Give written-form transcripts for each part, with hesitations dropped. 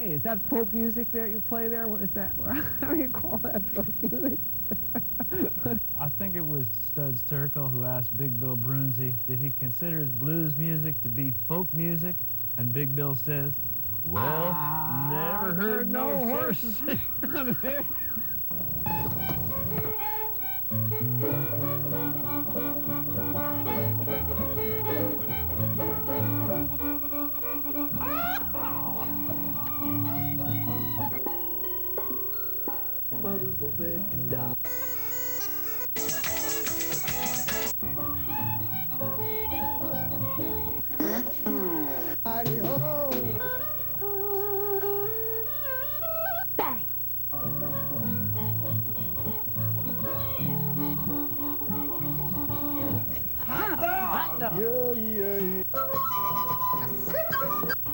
play? Is that folk music that you play there? What is that? How do you call that folk music? I think it was Studs Terkel who asked Big Bill Brunzi, did he consider his blues music to be folk music? And Big Bill says, well, never heard no horses.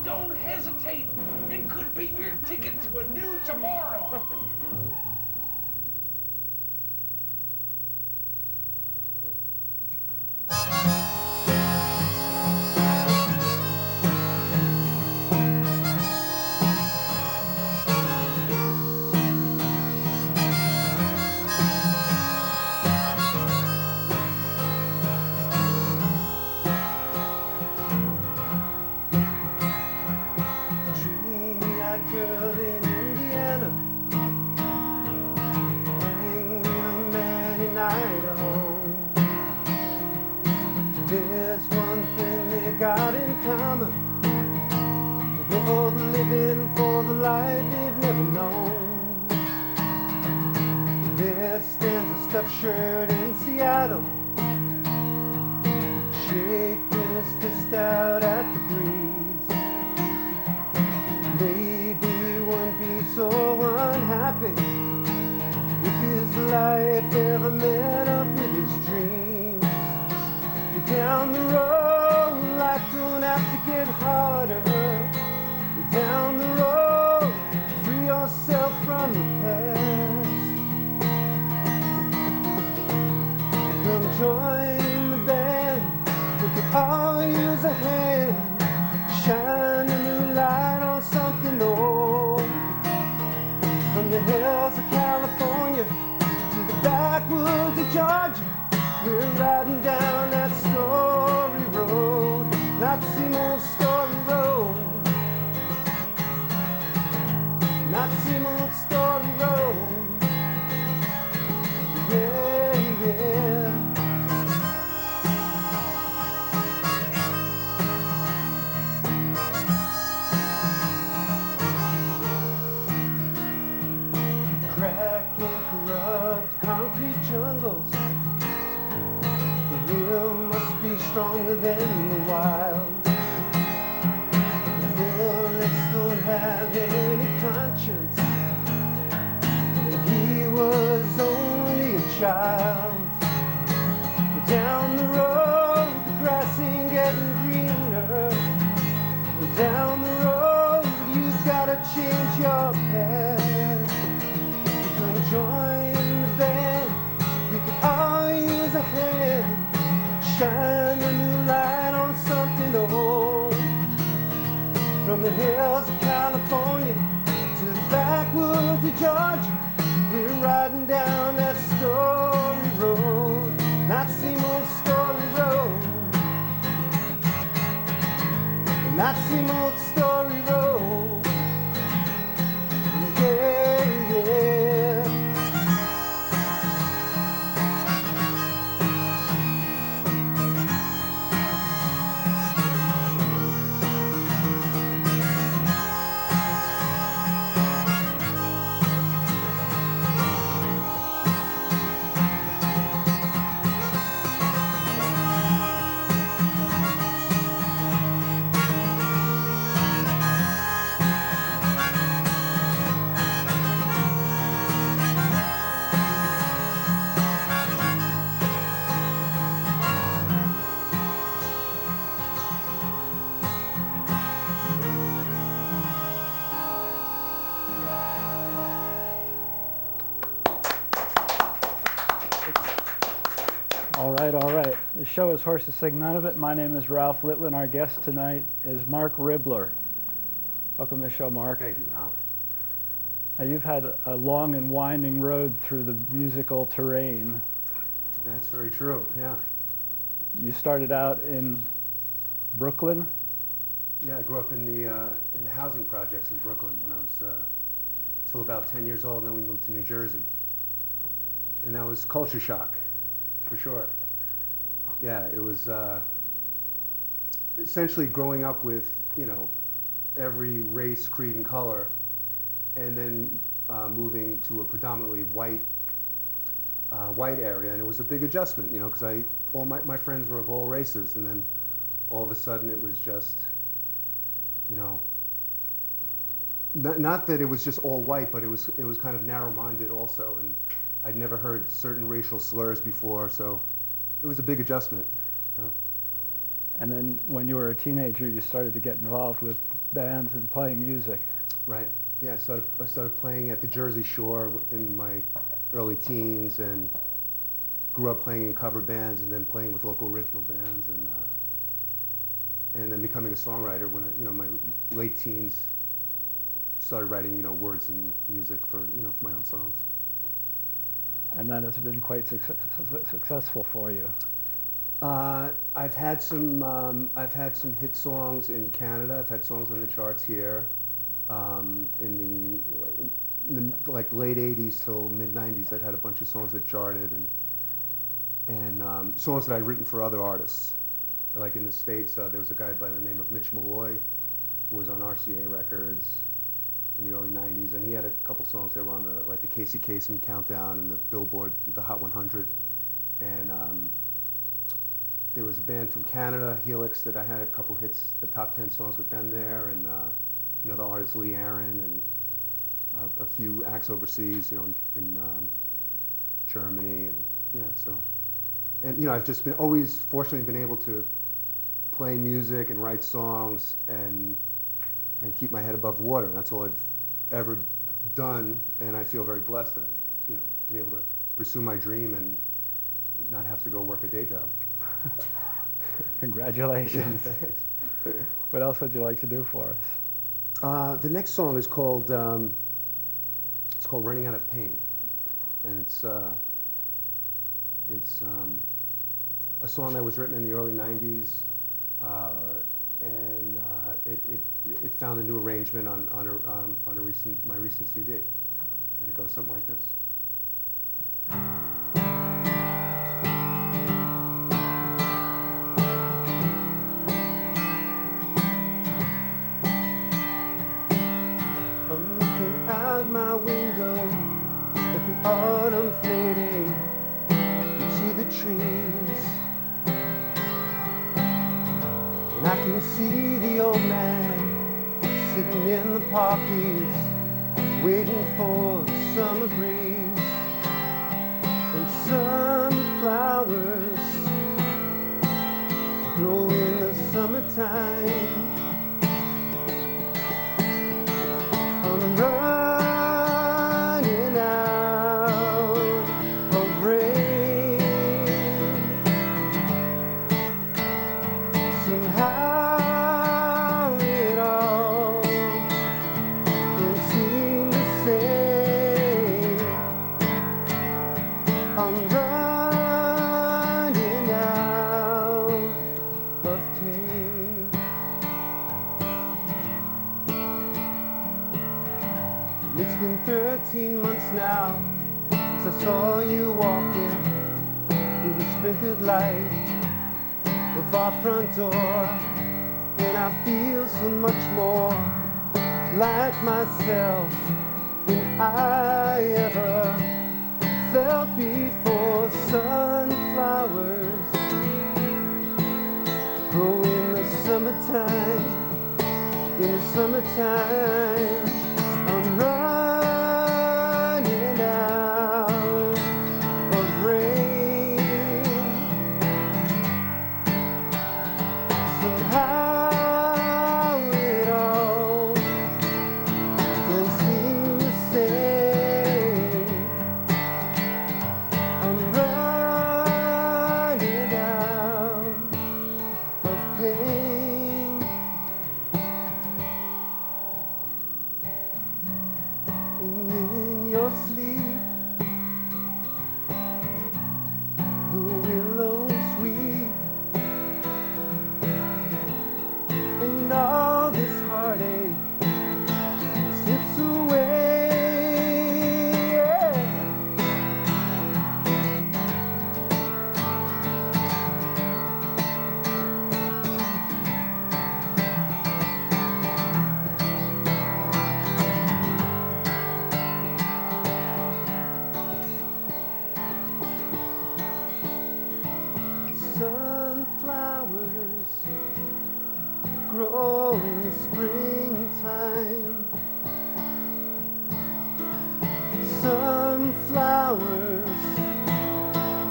Don't hesitate. It could be your ticket to a new tomorrow. Shirt in Seattle, shaking his fist out at the breeze. Maybe he wouldn't be so unhappy if his life ever met up with his dreams. You're down the road, life don't have to get harder. You're down the road, free yourself from the past. Come join the band, we could all use a hand. Shine a new light on something old. From the hills of California to the backwoods of Georgia, we're riding down that story road, not the same old story road, not the same old story road. Yeah, yeah. Cracked and corrupt concrete jungles, the real must be stronger than the wild. The bullets don't have any conscience, and he was only a child. But down the road, the grass ain't getting greener. And down the road, you've gotta change your path. Join the band, we can all use a hand. Shine a new light on something old. From the hills of California to the backwoods of Georgia, we're riding down that story road, not the same old story road, not the same old story road. Yeah, yeah. All right. The show is Horses Sing None of It. My name is Ralph Litwin. Our guest tonight is Marc Ribler. Welcome to the show, Mark. Thank you, Ralph. Now, you've had a long and winding road through the musical terrain. That's very true, yeah. You started out in Brooklyn. Yeah, I grew up in the housing projects in Brooklyn when I was till about 10 years old, and then we moved to New Jersey. And that was culture shock, for sure. Yeah, it was essentially growing up with, you know, every race, creed, and color, and then moving to a predominantly white area, and it was a big adjustment, you know, because all my friends were of all races, and then all of a sudden it was just, you know, not that it was just all white, but it was kind of narrow-minded also, and I'd never heard certain racial slurs before, so it was a big adjustment, you know. And then when you were a teenager, you started to get involved with bands and playing music. Right. Yeah, I started playing at the Jersey Shore in my early teens, and grew up playing in cover bands, and then playing with local original bands, and then becoming a songwriter when I, you know, my late teens. Started writing, you know, words and music for, you know, for my own songs. And that has been quite successful for you. I've had some hit songs in Canada. I've had songs on the charts here. In the like late '80s till mid '90s, I'd had a bunch of songs that charted, and songs that I'd written for other artists. Like in the States, there was a guy by the name of Mitch Malloy, who was on RCA Records in the early '90s, and he had a couple songs that were on the Casey Kasem Countdown and the Billboard, the Hot 100, and there was a band from Canada, Helix, that I had a couple hits, the top 10 songs with them there, and you know, the artist Lee Aaron, and a few acts overseas, you know, in Germany, and yeah, so, and you know, I've just been always fortunately been able to play music and write songs and keep my head above water. That's all I've ever done, and I feel very blessed that I've, you know, been able to pursue my dream and not have to go work a day job. Congratulations. Yeah, thanks. What else would you like to do for us? The next song is called "Running Out of Pain," and it's a song that was written in the early '90s. And it found a new arrangement on my recent CD, and it goes something like this. I'm looking out my window at the autumn fading into the trees. And I can see the old man sitting in the poppies, waiting for the summer breeze. And sunflowers grow in the summertime. I'm running out of rain. Somehow it all don't seem the same. I'm running out of pain. It's been 13 months now since I saw you walking through the splintered light of our front door, and I feel so much more like myself than I ever felt before. Sunflowers grow in the summertime, in the summertime. I'm running out of rain. Somehow it all don't seem the same. I'm running out of pain. flowers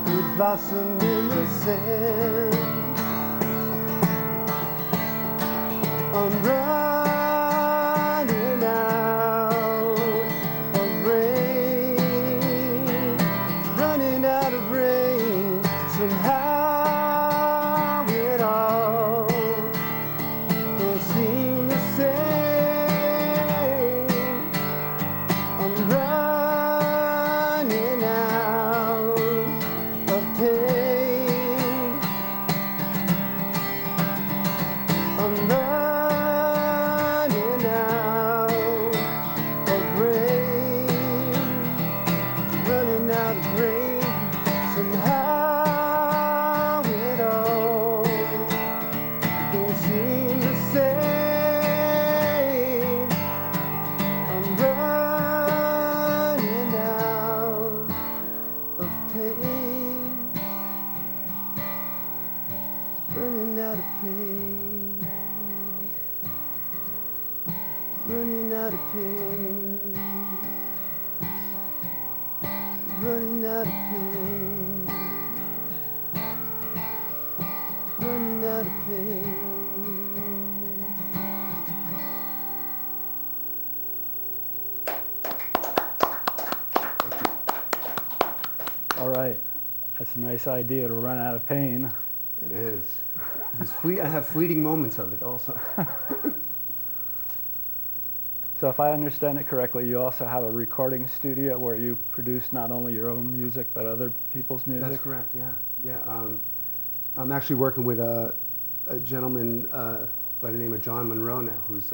could blossom in the sand. I'm running out of rain, running out of rain. Somehow it all don't seem the same. I'm running out of pain. I'm running out of rain, running out of rain. Somehow it all don't seem the same. I'm running out of pain, running out of pain, running out of pain, running out of pain, running out of pain. All right. That's a nice idea to run out of pain. It is. I have fleeting moments of it also. So if I understand it correctly, you also have a recording studio where you produce not only your own music, but other people's music? That's correct, yeah. Yeah. I'm actually working with a gentleman by the name of John Monroe now, who's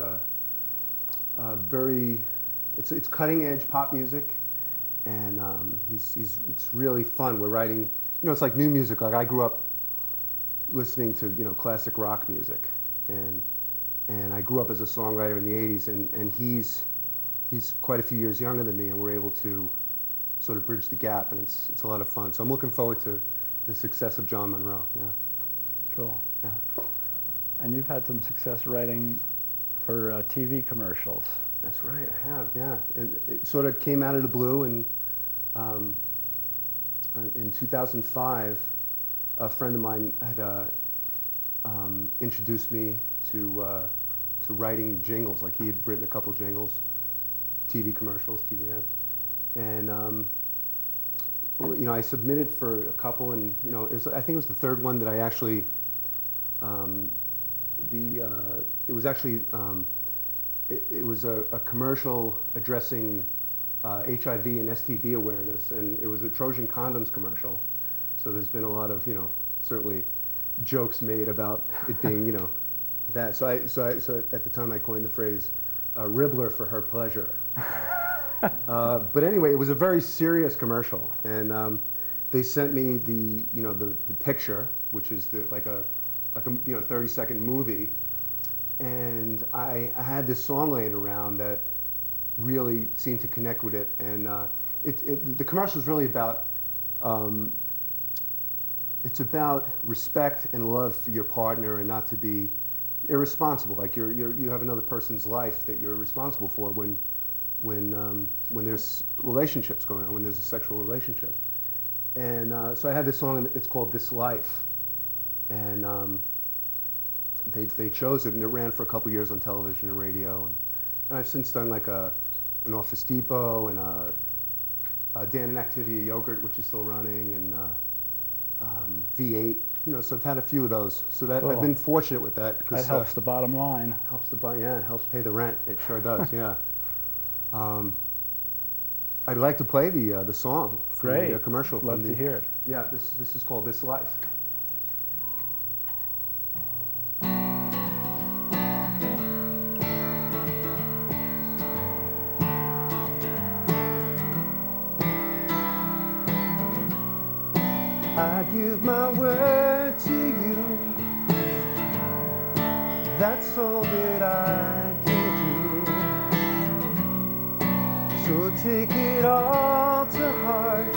it's cutting edge pop music, and it's really fun. We're writing, it's like new music. Like I grew up listening to, classic rock music, and I grew up as a songwriter in the 80s, and he's quite a few years younger than me, and we're able to sort of bridge the gap, and it's a lot of fun. So I'm looking forward to the success of John Monroe. Yeah. Cool. Yeah. And you've had some success writing for TV commercials. That's right, I have, yeah. It sort of came out of the blue, and in 2005, a friend of mine had introduced me to writing jingles. Like he had written a couple jingles, TV commercials, TV ads, and I submitted for a couple, and I think it was the third one that I actually it was a commercial addressing HIV and STD awareness, and it was a Trojan condoms commercial. So there's been a lot of certainly jokes made about it being that. So at the time I coined the phrase Ribler for her pleasure. But anyway, it was a very serious commercial, and they sent me the picture, which is like a 30-second movie, and I had this song laying around that really seemed to connect with it, and the commercial is really about it's about respect and love for your partner, and not to be irresponsible. Like you have another person's life that you're responsible for when there's relationships going on, when there's a sexual relationship. And so I had this song, and it's called "This Life," and they chose it, and it ran for a couple years on television and radio. And I've since done like an Office Depot and a Dan and Activia yogurt, which is still running, and V8. So I've had a few of those. So that Cool. I've been fortunate with that, because That helps the bottom line. it helps pay the rent. It sure does. Yeah. I'd like to play the song from Great. the commercial. Love to hear it. Yeah, this is called "This Life." I give my word to you, that's all that I can do. So take it all to heart,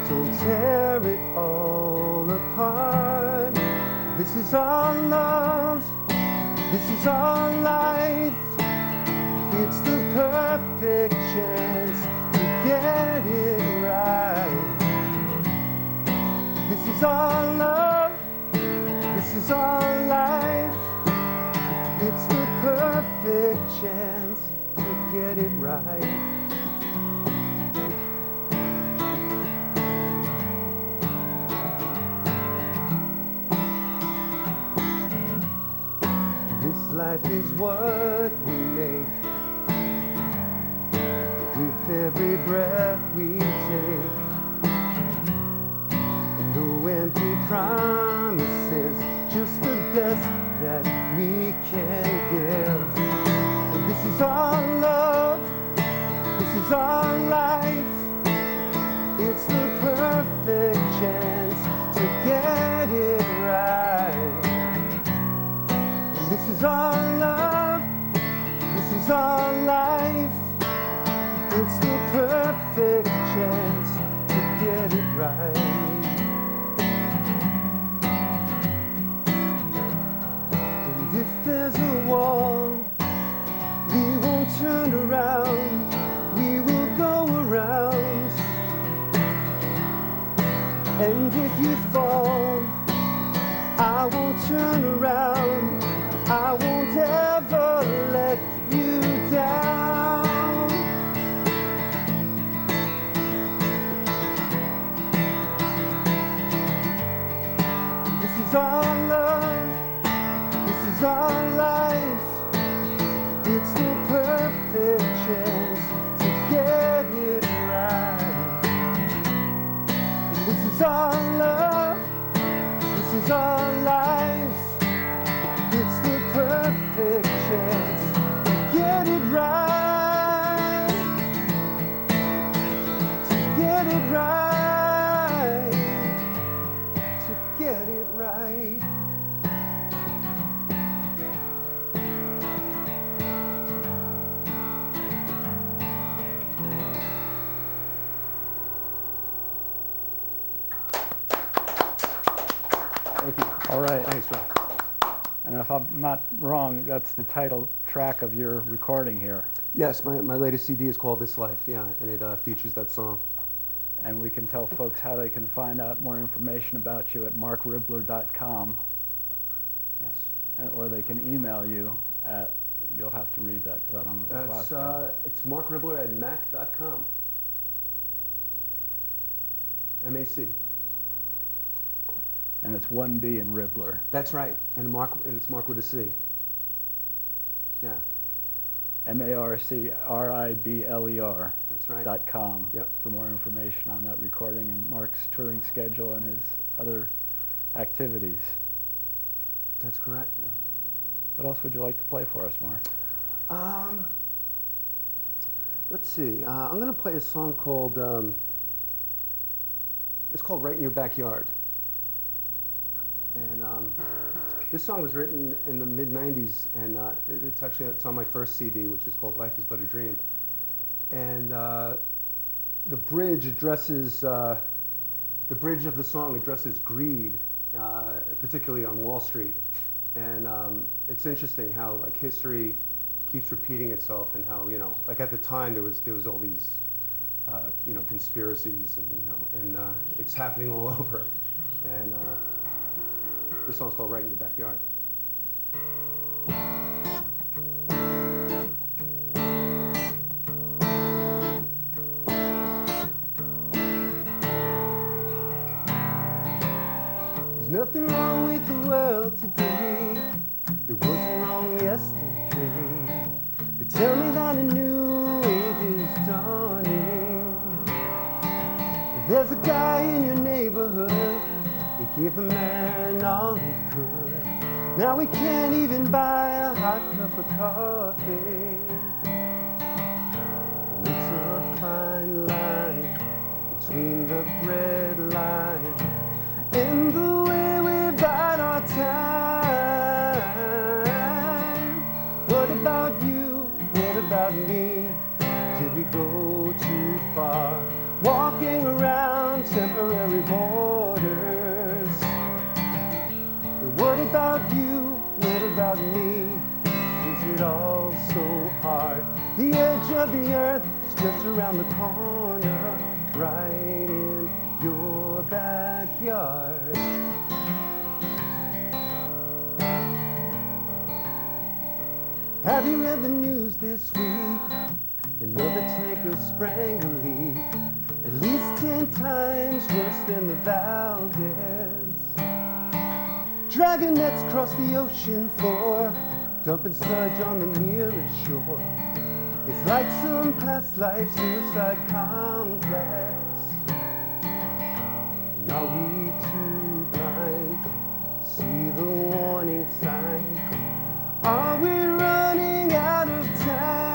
don't tear it all apart. This is our love, this is our life. It's the perfect chance to get it right. is our love, this is our life. It's the perfect chance to get it right. This life is what we make with every breath we take. No empty promises, just the best that we can give. And this is our love, this is our life. It's the perfect chance to get it right. And this is our love, this is our life. It's the perfect chance to get it right. If there's a wall, we won't turn around, we will go around. And if you fall, I won't turn around, I won't ever let you down. This is our love, this is our life. It's the perfect chance to get it right. This is our love, this is our life. It's the perfect chance to get it right. To get it right. To get it right. Thank you. All right. Thanks, Rob. And if I'm not wrong, that's the title track of your recording here. Yes, my latest CD is called This Life, yeah, and it features that song. And we can tell folks how they can find out more information about you at markribler.com, Yes. or they can email you at, you'll have to read that because I don't know the last time. It's markribler@mac.com. M-A-C. And it's 1B in Ribler. That's right, and it's Marc with a C. Yeah, MARCRIBLER. that's right. .com Yep. for more information on that recording and Marc's touring schedule and his other activities. That's correct. Yeah. What else would you like to play for us, Marc? Let's see. I'm going to play a song called, it's called Right in Your Backyard. And this song was written in the mid-90s, and it's on my first CD, which is called Life is But a Dream. And the bridge addresses, the bridge of the song addresses greed, particularly on Wall Street. And it's interesting how like history keeps repeating itself, and how, you know, like at the time there was all these, you know, conspiracies, and it's happening all over. And this song's called Right in Your Backyard. There's nothing wrong with the world today. There wasn't wrong yesterday. They tell me that a new age is dawning. There's a guy in your neighborhood. He gave a man all he could. Now we can't even buy a hot cup of coffee. It's a fine line between the bread line and the way we bide our time. What about you? What about me? Did we go too far? Walking around temporary borders. What about you? What about me? Is it all so hard? The edge of the earth is just around the corner, right in your your backyard. Have you read the news this week? Another tanker sprang a leak, at least 10 times worse than the Valdez. Dragging nets across the ocean floor, dumping sludge on the nearest shore. It's like some past life suicide complex. And are we too blind to see the warning signs? Are we running out of time?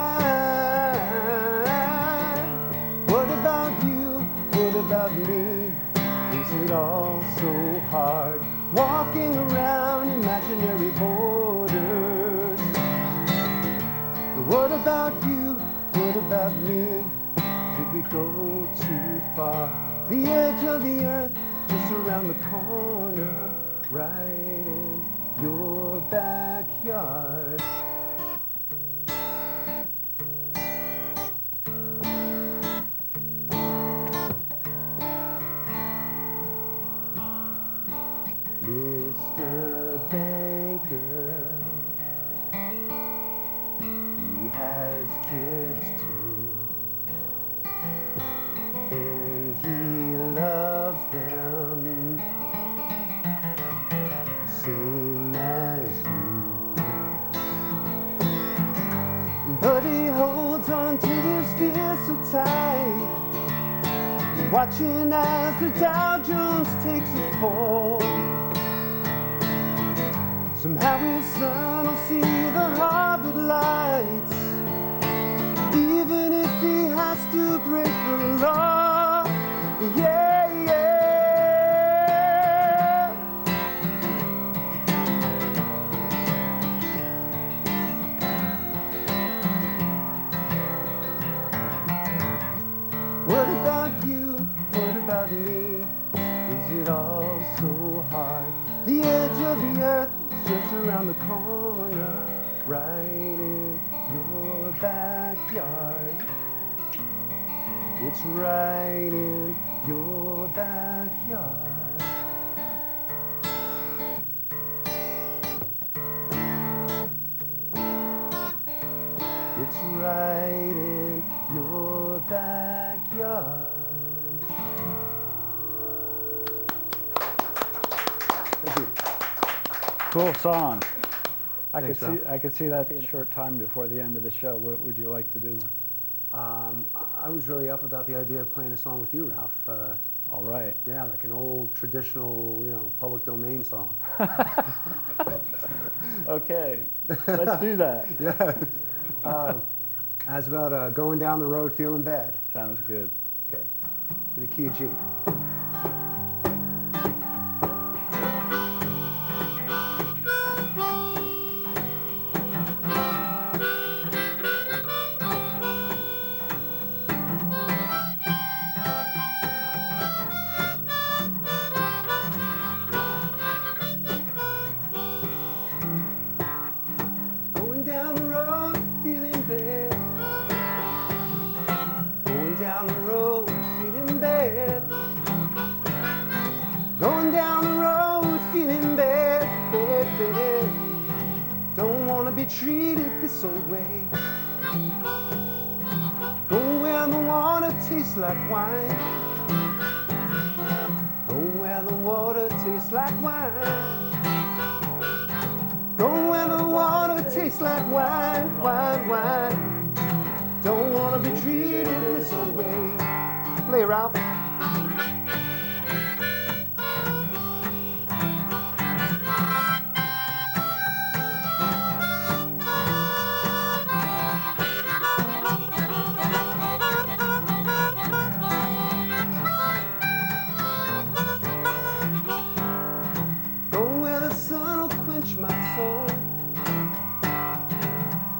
What about you? What about me? Is it all so hard? Walking around imaginary borders. What about you? What about me? Did we go too far? The edge of the earth just around the corner, right in your backyard. Mr. Banker, he has kids too, and he loves them same as you. But he holds on to this fear so tight, watching as the Dow Jones takes a fall. Somehow his son will see the Harvard lights, even if he has to break the law. Yeah, yeah. What about you? What about me? Is it all so hard? The edge of the earth just around the corner, right in your backyard. It's right in your backyard. It's right in your backyard. Thank you. Cool song. Thanks, Ralph. I could see that a short time before the end of the show. What would you like to do? I was really up about the idea of playing a song with you, Ralph. All right. Yeah, like an old traditional, public domain song. Okay, let's do that. Yeah. How's about going down the road feeling bad? Sounds good. Okay. In the key of G. Going down the road feeling bad. Going down the road feeling bad. Going down the road feeling bad, bad, bad. Don't wanna be treated this old way. Go where the water tastes like wine. Go where the water tastes like wine. Go where the water tastes like wine, wine, wine. Don't wanna be treated this way. Play, Ralph. Go where the sun will quench my soul.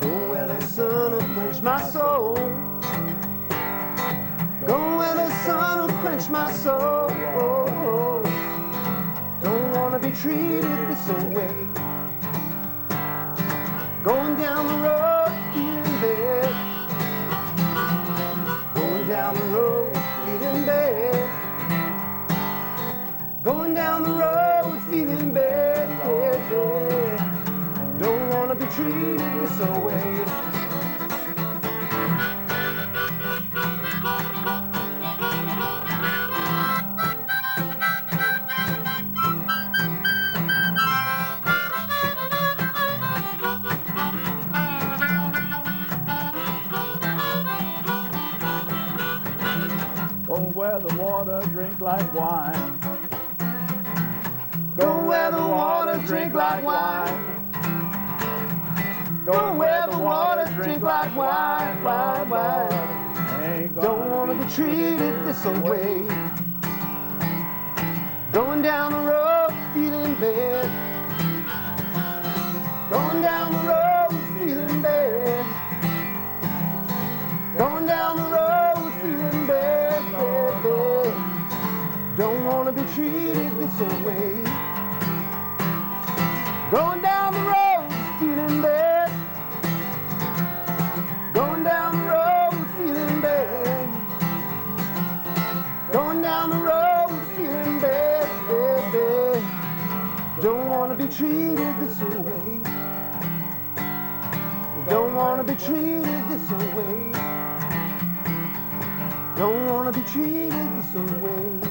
Go where the sun will quench my soul. Go where the sun will quench my soul. Don't wanna be treated this way. Going down the road feeling bad. Going down the road feeling bad. Go where the water, drink like wine. Go where the water, drink like wine. Go where the water, drink like wine, wine, wine. Don't wanna be treated this way. Going down the road, feeling bad. Going down the road, feeling bad. Going down the road, feeling bad, bad, bad. Don't wanna be treated this way. Going down the road, feeling bad. Going down the road, feeling bad. Going down the road, feeling bad, bad, bad. Don't wanna be treated this way. Don't wanna be treated this way. Don't wanna be treated this way.